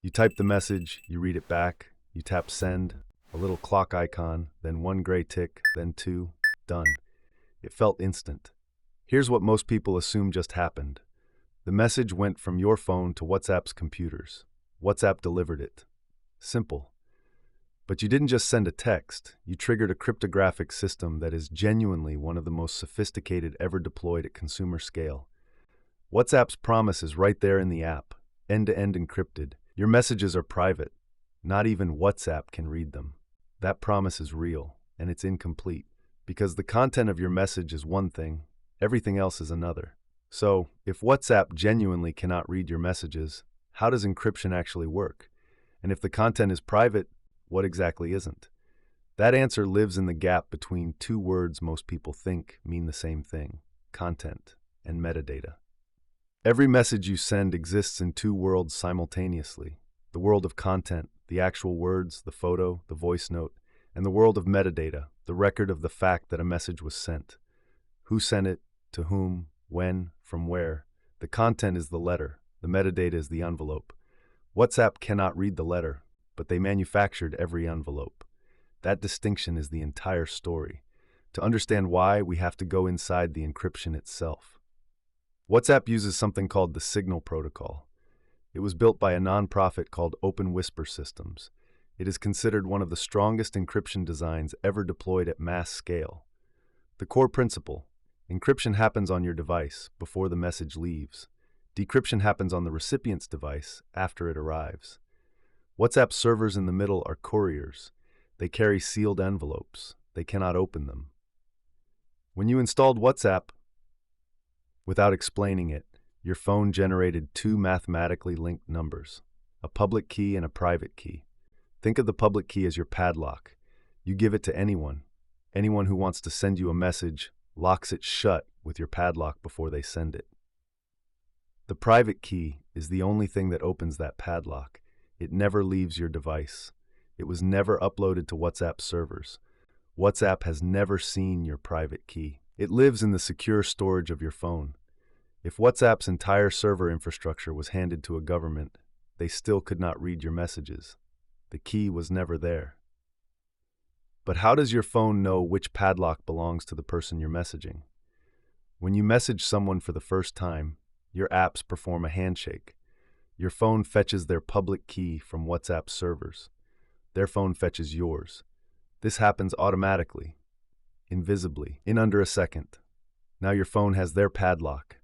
You type the message, you read it back, you tap send, a little clock icon, then one gray tick, then two, done. It felt instant. Here's what most people assume just happened. The message went from your phone to WhatsApp's computers. WhatsApp delivered it. Simple. But you didn't just send a text, you triggered a cryptographic system that is genuinely one of the most sophisticated ever deployed at consumer scale. WhatsApp's promise is right there in the app, end-to-end encrypted. Your messages are private. Not even WhatsApp can read them. That promise is real, and it's incomplete, because the content of your message is one thing, everything else is another. So, if WhatsApp genuinely cannot read your messages, how does encryption actually work? And if the content is private, what exactly isn't? That answer lives in the gap between two words most people think mean the same thing: content and metadata. Every message you send exists in two worlds simultaneously: the world of content, the actual words, the photo, the voice note, and the world of metadata, the record of the fact that a message was sent. Who sent it, to whom, when, from where. The content is the letter, the metadata is the envelope. WhatsApp cannot read the letter, but they manufactured every envelope. That distinction is the entire story. To understand why, we have to go inside the encryption itself. WhatsApp uses something called the Signal Protocol. It was built by a nonprofit called Open Whisper Systems. It is considered one of the strongest encryption designs ever deployed at mass scale. The core principle: encryption happens on your device before the message leaves. Decryption happens on the recipient's device after it arrives. WhatsApp servers in the middle are couriers. They carry sealed envelopes. They cannot open them. When you installed WhatsApp, without explaining it, your phone generated two mathematically linked numbers, a public key and a private key. Think of the public key as your padlock. You give it to anyone. Anyone who wants to send you a message locks it shut with your padlock before they send it. The private key is the only thing that opens that padlock. It never leaves your device. It was never uploaded to WhatsApp servers. WhatsApp has never seen your private key. It lives in the secure storage of your phone. If WhatsApp's entire server infrastructure was handed to a government, they still could not read your messages. The key was never there. But how does your phone know which padlock belongs to the person you're messaging? When you message someone for the first time, your apps perform a handshake. Your phone fetches their public key from WhatsApp servers. Their phone fetches yours. This happens automatically, invisibly, in under a second. Now your phone has their padlock.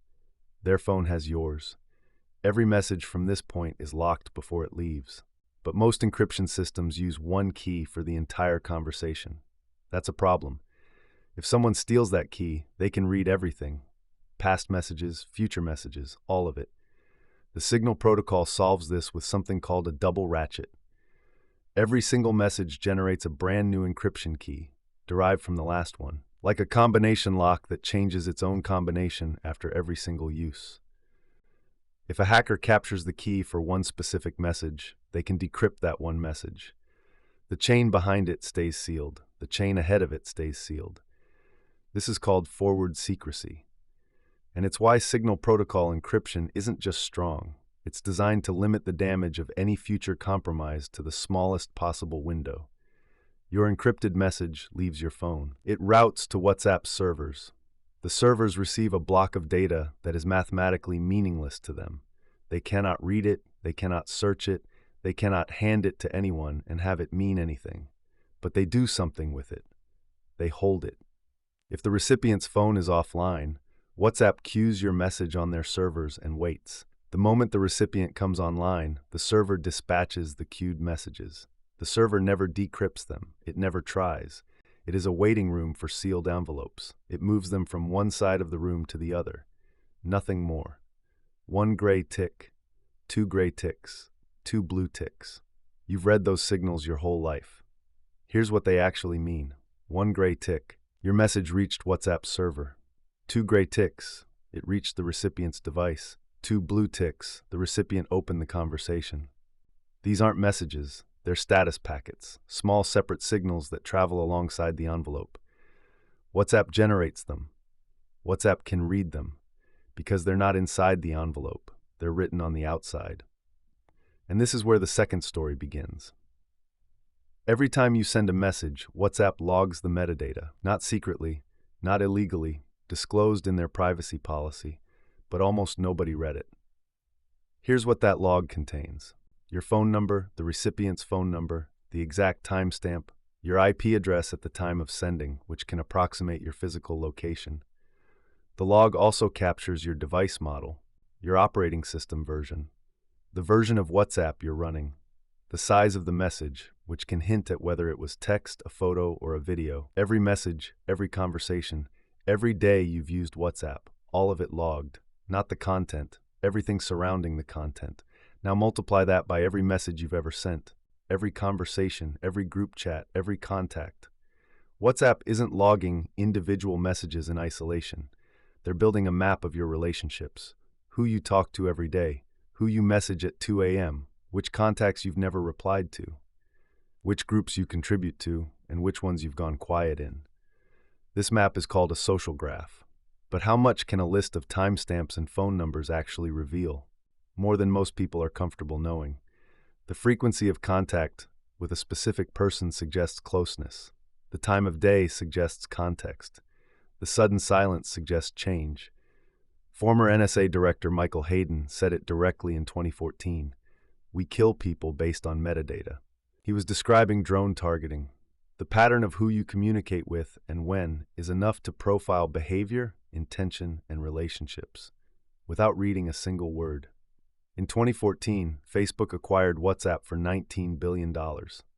Their phone has yours. Every message from this point is locked before it leaves. But most encryption systems use one key for the entire conversation. That's a problem. If someone steals that key, they can read everything. Past messages, future messages, all of it. The Signal Protocol solves this with something called a double ratchet. Every single message generates a brand new encryption key, derived from the last one, like a combination lock that changes its own combination after every single use. If a hacker captures the key for one specific message, they can decrypt that one message. The chain behind it stays sealed. The chain ahead of it stays sealed. This is called forward secrecy. And it's why Signal Protocol encryption isn't just strong. It's designed to limit the damage of any future compromise to the smallest possible window. Your encrypted message leaves your phone. It routes to WhatsApp servers. The servers receive a block of data that is mathematically meaningless to them. They cannot read it, they cannot search it, they cannot hand it to anyone and have it mean anything. But they do something with it. They hold it. If the recipient's phone is offline, WhatsApp queues your message on their servers and waits. The moment the recipient comes online, the server dispatches the queued messages. The server never decrypts them. It never tries. It is a waiting room for sealed envelopes. It moves them from one side of the room to the other. Nothing more. One gray tick, two gray ticks, two blue ticks. You've read those signals your whole life. Here's what they actually mean. One gray tick, your message reached WhatsApp's server. Two gray ticks, it reached the recipient's device. Two blue ticks, the recipient opened the conversation. These aren't messages. They're status packets, small separate signals that travel alongside the envelope. WhatsApp generates them. WhatsApp can read them because they're not inside the envelope. They're written on the outside. And this is where the second story begins. Every time you send a message, WhatsApp logs the metadata, not secretly, not illegally, disclosed in their privacy policy, but almost nobody read it. Here's what that log contains: your phone number, the recipient's phone number, the exact timestamp, your IP address at the time of sending, which can approximate your physical location. The log also captures your device model, your operating system version, the version of WhatsApp you're running, the size of the message, which can hint at whether it was text, a photo, or a video. Every message, every conversation, every day you've used WhatsApp, all of it logged, not the content, everything surrounding the content. Now multiply that by every message you've ever sent, every conversation, every group chat, every contact. WhatsApp isn't logging individual messages in isolation. They're building a map of your relationships, who you talk to every day, who you message at 2 a.m., which contacts you've never replied to, which groups you contribute to, and which ones you've gone quiet in. This map is called a social graph. But how much can a list of timestamps and phone numbers actually reveal? More than most people are comfortable knowing. The frequency of contact with a specific person suggests closeness. The time of day suggests context. The sudden silence suggests change. Former NSA Director Michael Hayden said it directly in 2014. We kill people based on metadata. He was describing drone targeting. The pattern of who you communicate with and when is enough to profile behavior, intention, and relationships, without reading a single word. In 2014, Facebook acquired WhatsApp for $19 billion.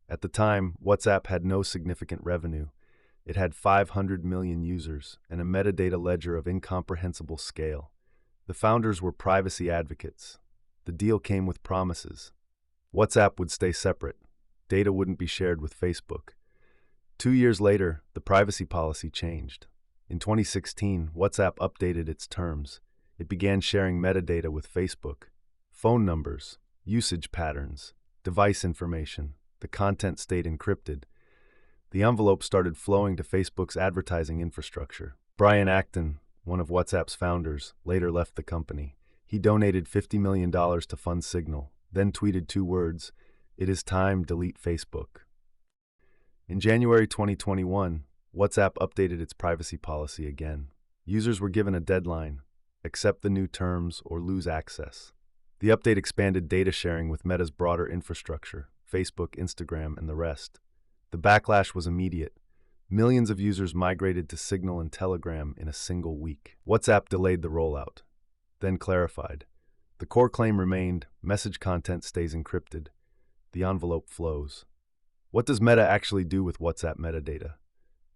At the time, WhatsApp had no significant revenue. It had 500 million users and a metadata ledger of incomprehensible scale. The founders were privacy advocates. The deal came with promises. WhatsApp would stay separate. Data wouldn't be shared with Facebook. 2 years later, the privacy policy changed. In 2016, WhatsApp updated its terms. It began sharing metadata with Facebook. Phone numbers, usage patterns, device information. The content stayed encrypted. The envelope started flowing to Facebook's advertising infrastructure. Brian Acton, one of WhatsApp's founders, later left the company. He donated $50 million to fund Signal, then tweeted 2 words, "It is time, delete Facebook." In January 2021, WhatsApp updated its privacy policy again. Users were given a deadline: accept the new terms or lose access. The update expanded data sharing with Meta's broader infrastructure, Facebook, Instagram, and the rest. The backlash was immediate. Millions of users migrated to Signal and Telegram in a single week. WhatsApp delayed the rollout, then clarified. The core claim remained: message content stays encrypted. The envelope flows. What does Meta actually do with WhatsApp metadata?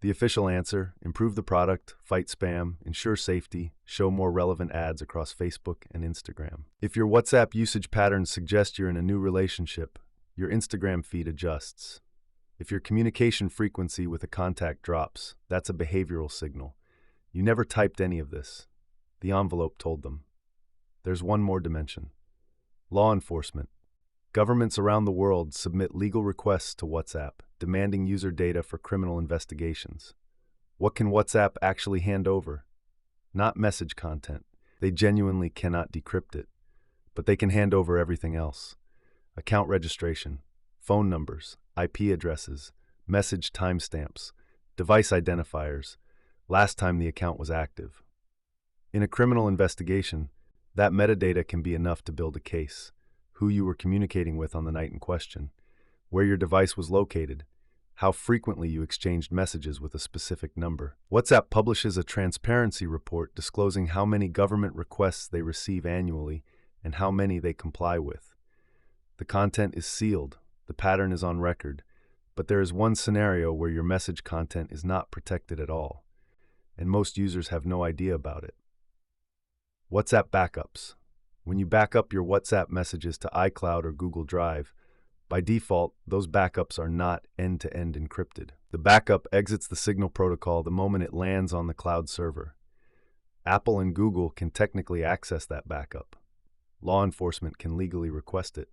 The official answer: improve the product, fight spam, ensure safety, show more relevant ads across Facebook and Instagram. If your WhatsApp usage patterns suggest you're in a new relationship, your Instagram feed adjusts. If your communication frequency with a contact drops, that's a behavioral signal. You never typed any of this. The envelope told them. There's one more dimension. Law enforcement. Governments around the world submit legal requests to WhatsApp, demanding user data for criminal investigations. What can WhatsApp actually hand over? Not message content. They genuinely cannot decrypt it. But they can hand over everything else. Account registration, phone numbers, IP addresses, message timestamps, device identifiers, last time the account was active. In a criminal investigation, that metadata can be enough to build a case: who you were communicating with on the night in question, where your device was located, how frequently you exchanged messages with a specific number. WhatsApp publishes a transparency report disclosing how many government requests they receive annually and how many they comply with. The content is sealed, the pattern is on record, but there is one scenario where your message content is not protected at all, and most users have no idea about it. WhatsApp backups. When you back up your WhatsApp messages to iCloud or Google Drive, by default, those backups are not end-to-end encrypted. The backup exits the Signal protocol the moment it lands on the cloud server. Apple and Google can technically access that backup. Law enforcement can legally request it.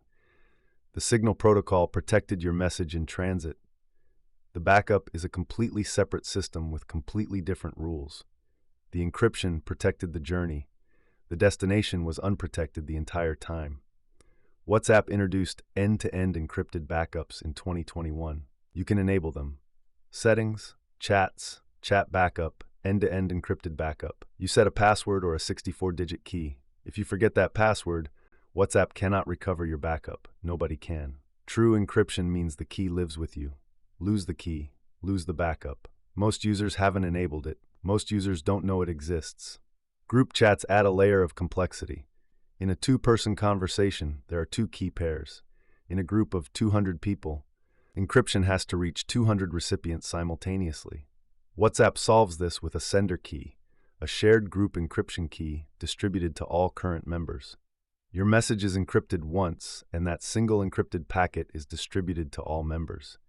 The Signal protocol protected your message in transit. The backup is a completely separate system with completely different rules. The encryption protected the journey. The destination was unprotected the entire time. WhatsApp introduced end-to-end encrypted backups in 2021. You can enable them. Settings, chats, chat backup, end-to-end encrypted backup. You set a password or a 64-digit key. If you forget that password, WhatsApp cannot recover your backup. Nobody can. True encryption means the key lives with you. Lose the key, lose the backup. Most users haven't enabled it. Most users don't know it exists. Group chats add a layer of complexity. In a two-person conversation, there are two key pairs. In a group of 200 people, encryption has to reach 200 recipients simultaneously. WhatsApp solves this with a sender key, a shared group encryption key distributed to all current members. Your message is encrypted once, and that single encrypted packet is distributed to all members.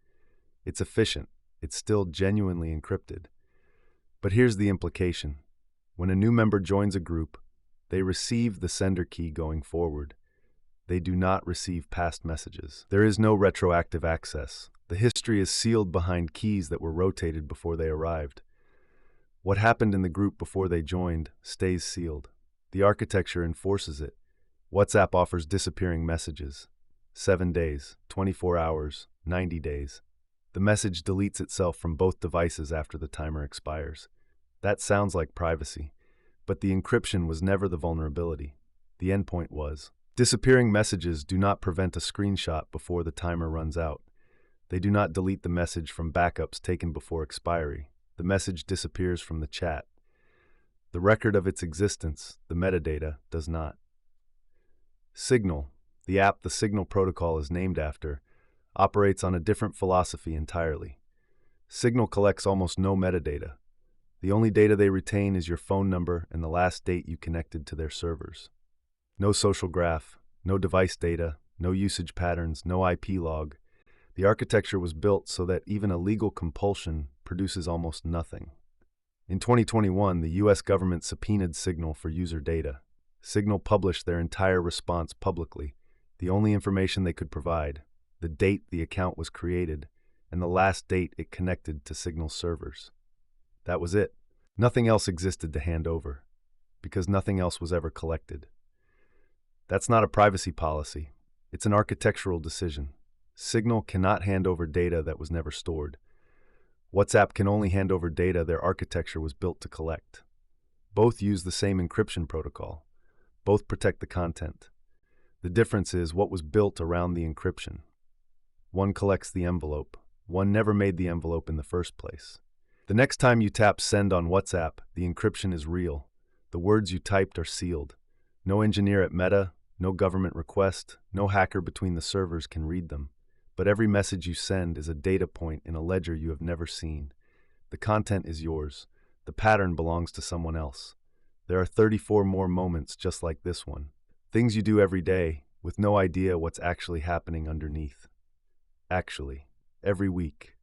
It's efficient. It's still genuinely encrypted. But here's the implication. When a new member joins a group, they receive the sender key going forward. They do not receive past messages. There is no retroactive access. The history is sealed behind keys that were rotated before they arrived. What happened in the group before they joined stays sealed. The architecture enforces it. WhatsApp offers disappearing messages. 7 days, 24 hours, 90 days. The message deletes itself from both devices after the timer expires. That sounds like privacy, but the encryption was never the vulnerability. The endpoint was. Disappearing messages do not prevent a screenshot before the timer runs out. They do not delete the message from backups taken before expiry. The message disappears from the chat. The record of its existence, the metadata, does not. Signal, the app the Signal protocol is named after, operates on a different philosophy entirely. Signal collects almost no metadata. The only data they retain is your phone number and the last date you connected to their servers. No social graph, no device data, no usage patterns, no IP log. The architecture was built so that even a legal compulsion produces almost nothing. In 2021, the US government subpoenaed Signal for user data. Signal published their entire response publicly, the only information they could provide, the date the account was created, and the last date it connected to Signal's servers. That was it. Nothing else existed to hand over, because nothing else was ever collected. That's not a privacy policy. It's an architectural decision. Signal cannot hand over data that was never stored. WhatsApp can only hand over data their architecture was built to collect. Both use the same encryption protocol. Both protect the content. The difference is what was built around the encryption. One collects the envelope. One never made the envelope in the first place. The next time you tap send on WhatsApp, the encryption is real. The words you typed are sealed. No engineer at Meta, no government request, no hacker between the servers can read them. But every message you send is a data point in a ledger you have never seen. The content is yours. The pattern belongs to someone else. There are 34 more moments just like this one. Things you do every day with no idea what's actually happening underneath. Actually, every week.